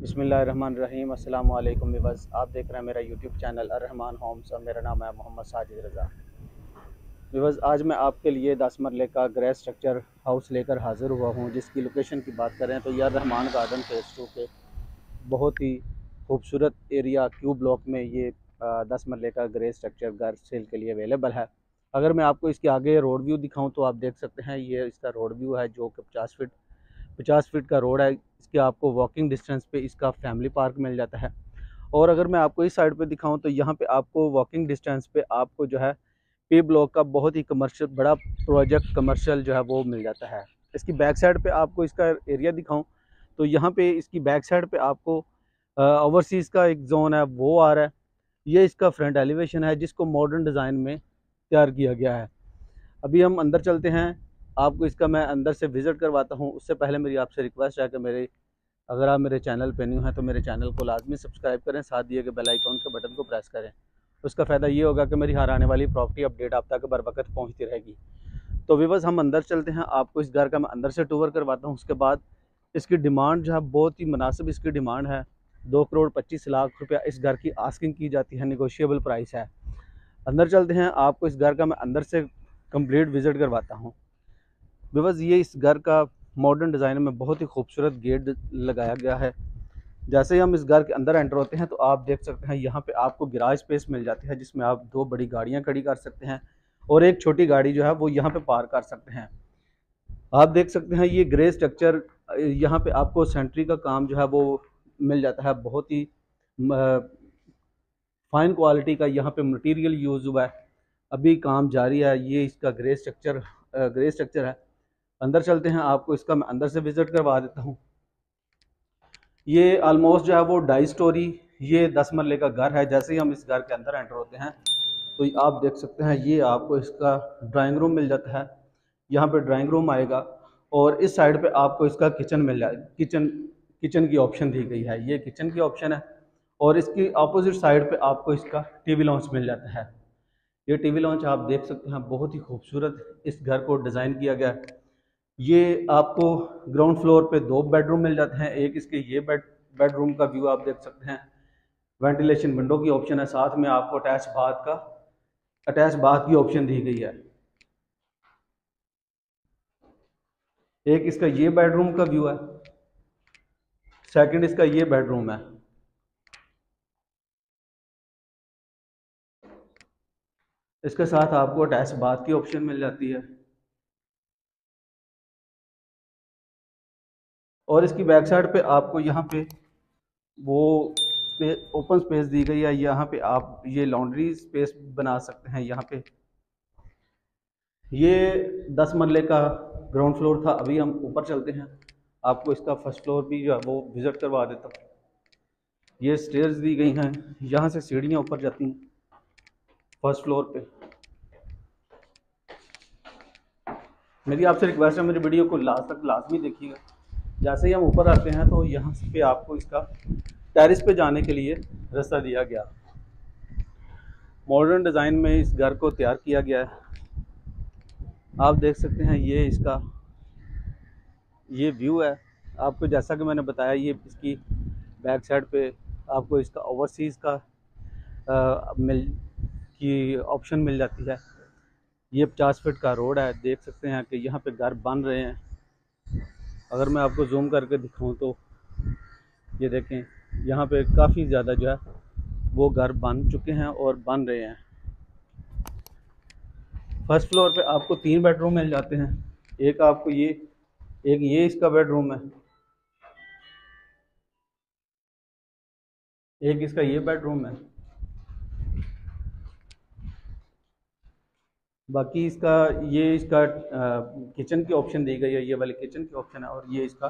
बिस्मिल्लाहिर्रहमानिर्रहीम। अस्सलाम वालेकुम व्यूअर्स, आप देख रहे हैं मेरा यूट्यूब चैनल अर्रहमान होम्स और मेरा नाम है मोहम्मद साजिद रज़ा। व्यूअर्स, आज मैं आपके लिए 10 मरले का ग्रे स्ट्रक्चर हाउस लेकर हाज़िर हुआ हूँ, जिसकी लोकेशन की बात करें तो यह रहमान गार्डन फेज़ 2 के बहुत ही खूबसूरत एरिया क्यू ब्लॉक में ये 10 मरले का ग्रे स्ट्रक्चर घर सेल के लिए अवेलेबल है। अगर मैं आपको इसके आगे रोड व्यू दिखाऊँ तो आप देख सकते हैं, ये इसका रोड व्यू है जो कि 50 फीट का रोड है। इसके आपको वॉकिंग डिस्टेंस पे इसका फैमिली पार्क मिल जाता है। और अगर मैं आपको इस साइड पे दिखाऊं तो यहाँ पे आपको वॉकिंग डिस्टेंस पे आपको जो है पी ब्लॉक का बहुत ही कमर्शियल बड़ा प्रोजेक्ट कमर्शियल जो है वो मिल जाता है। इसकी बैक साइड पे आपको इसका एरिया दिखाऊं तो यहाँ पे इसकी बैक साइड पे आपको ओवरसीज़ का एक जोन है वो आ रहा है। ये इसका फ्रंट एलिवेशन है जिसको मॉडर्न डिज़ाइन में तैयार किया गया है। अभी हम अंदर चलते हैं, आपको इसका मैं अंदर से विज़िट करवाता हूँ। उससे पहले मेरी आपसे रिक्वेस्ट है कि अगर आप मेरे चैनल पे न्यू हैं तो मेरे चैनल को लाजमी सब्सक्राइब करें, साथ दिए गए बेल आइकॉन के बटन को प्रेस करें। उसका फ़ायदा ये होगा कि मेरी हर आने वाली प्रॉपर्टी अपडेट आप तक बर वक्त पहुँचती रहेगी। तो व्यूअर्स, हम अंदर चलते हैं, आपको इस घर का मैं अंदर से टूर करवाता हूँ। उसके बाद इसकी डिमांड जो है बहुत ही मुनासिब इसकी डिमांड है। 2 करोड़ 25 लाख रुपया इस घर की आस्किंग की जाती है, निगोशिएबल प्राइस है। अंदर चलते हैं, आपको इस घर का मैं अंदर से कंप्लीट विज़िट करवाता हूँ। व्यूअर्स, ये इस घर का मॉडर्न डिज़ाइन में बहुत ही खूबसूरत गेट लगाया गया है। जैसे ही हम इस घर के अंदर एंटर होते हैं तो आप देख सकते हैं यहाँ पे आपको गैराज स्पेस मिल जाती है, जिसमें आप 2 बड़ी गाड़ियाँ खड़ी कर सकते हैं और एक छोटी गाड़ी जो है वो यहाँ पे पार्क कर सकते हैं। आप देख सकते हैं ये ग्रे स्ट्रक्चर, यहाँ पे आपको सेंट्री का काम जो है वो मिल जाता है। बहुत ही फाइन क्वालिटी का यहाँ पे मटेरियल यूज़ हुआ है। अभी काम जारी है। ये इसका ग्रे स्ट्रक्चर है। अंदर चलते हैं, आपको इसका मैं अंदर से विज़िट करवा देता हूँ। ये ऑलमोस्ट जो है वो 2.5 स्टोरी ये 10 मरले का घर है। जैसे ही हम इस घर के अंदर एंटर होते हैं तो आप देख सकते हैं ये आपको इसका ड्राइंग रूम मिल जाता है। यहाँ पे ड्राइंग रूम आएगा और इस साइड पे आपको इसका किचन मिल जाए किचन की ऑप्शन दी गई है। ये किचन की ऑप्शन है और इसकी अपोजिट साइड पे आपको इसका टीवी लॉन्च मिल जाता है। ये टीवी लॉन्च आप देख सकते हैं, बहुत ही खूबसूरत इस घर को डिज़ाइन किया गया है। ये आपको ग्राउंड फ्लोर पे 2 बेडरूम मिल जाते हैं। एक इसके ये बेडरूम का व्यू आप देख सकते हैं। वेंटिलेशन विंडो की ऑप्शन है, साथ में आपको अटैच बाथ की ऑप्शन दी गई है। एक इसका ये बेडरूम का व्यू है, सेकंड इसका ये बेडरूम है। इसके साथ आपको अटैच बाथ की ऑप्शन मिल जाती है और इसकी बैक साइड पे आपको यहाँ पे वो ओपन स्पेस दी गई है। यहाँ पे आप ये लॉन्ड्री स्पेस बना सकते हैं। यहाँ पे ये 10 मरले का ग्राउंड फ्लोर था। अभी हम ऊपर चलते हैं, आपको इसका फर्स्ट फ्लोर भी जो है वो विज़िट करवा देता हूँ। ये स्टेयर्स दी गई हैं, यहाँ से सीढ़ियाँ ऊपर जाती हैं फर्स्ट फ्लोर पे। मेरी आपसे रिक्वेस्ट है, मेरी वीडियो को लास्ट तक लाजमी देखिएगा। जैसे ही हम ऊपर आते हैं तो यहाँ पे आपको इसका टेरिस पे जाने के लिए रास्ता दिया गया। मॉडर्न डिज़ाइन में इस घर को तैयार किया गया है। आप देख सकते हैं ये व्यू है। आपको जैसा कि मैंने बताया, ये इसकी बैक साइड पे आपको इसका ओवरसीज़ का मिल की ऑप्शन मिल जाती है। ये 50 फीट का रोड है। देख सकते हैं कि यहाँ पे घर बन रहे हैं। अगर मैं आपको जूम करके दिखाऊं तो ये देखें, यहाँ पे काफ़ी ज़्यादा जो है वो घर बन चुके हैं और बन रहे हैं। फर्स्ट फ्लोर पे आपको 3 बेडरूम मिल जाते हैं। एक ये इसका बेडरूम है, एक इसका ये बेडरूम है। बाकी इसका किचन की ऑप्शन दी गई है, ये वाली किचन की ऑप्शन है और ये इसका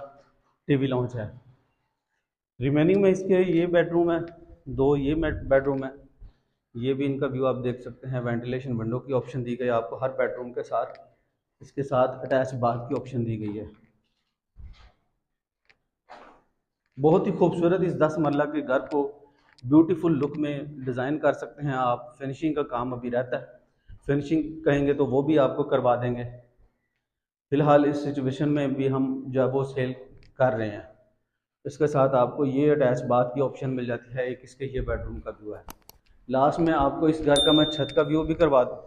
टीवी लॉन्च है। रिमेनिंग में इसके ये बेडरूम है, 2 ये बेडरूम है। ये भी इनका व्यू आप देख सकते हैं। वेंटिलेशन विंडो की ऑप्शन दी गई है आपको हर बेडरूम के साथ। इसके साथ अटैच बाथ की ऑप्शन दी गई है। बहुत ही खूबसूरत इस 10 मरला के घर को ब्यूटीफुल लुक में डिज़ाइन कर सकते हैं आप। फिनिशिंग का काम अभी रहता है, फिनिशिंग कहेंगे तो वो भी आपको करवा देंगे। फ़िलहाल इस सिचुएशन में भी हम जो है वो सेल कर रहे हैं। इसके साथ आपको ये अटैच बाथ की ऑप्शन मिल जाती है। एक इसके ये बेडरूम का व्यू है। लास्ट में आपको इस घर का मैं छत का व्यू भी करवा दूँ।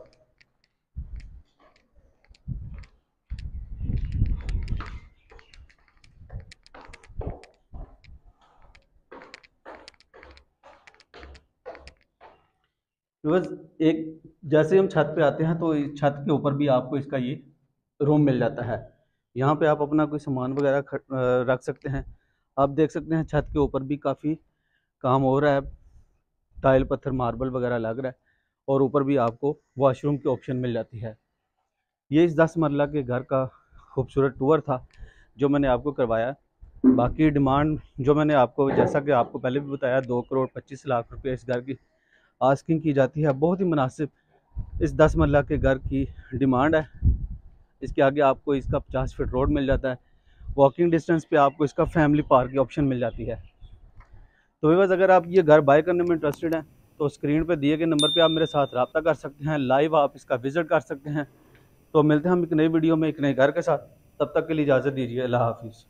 बस एक जैसे हम छत पे आते हैं तो इस छत के ऊपर भी आपको इसका ये रूम मिल जाता है। यहाँ पे आप अपना कोई सामान वगैरह रख सकते हैं। आप देख सकते हैं छत के ऊपर भी काफ़ी काम हो रहा है, टाइल पत्थर मार्बल वगैरह लग रहा है, और ऊपर भी आपको वॉशरूम की ऑप्शन मिल जाती है। ये इस 10 मरला के घर का खूबसूरत टूर था जो मैंने आपको करवाया। बाकी डिमांड जो मैंने आपको, जैसा कि आपको पहले भी बताया, 2 करोड़ 25 लाख रुपये इस घर की आस्किंग की जाती है। बहुत ही मुनासिब इस 10 मरला के घर की डिमांड है। इसके आगे आपको इसका 50 फीट रोड मिल जाता है। वॉकिंग डिस्टेंस पे आपको इसका फैमिली पार्क की ऑप्शन मिल जाती है। तो व्यूअर्स, अगर आप ये घर बाय करने में इंटरेस्टेड हैं तो स्क्रीन पे दिए गए नंबर पे आप मेरे साथ रब्ता कर सकते हैं, लाइव आप इसका विज़िट कर सकते हैं। तो मिलते हैं हम एक नई वीडियो में एक नए घर के साथ। तब तक के लिए इजाज़त दीजिए। अल्लाह हाफिज़।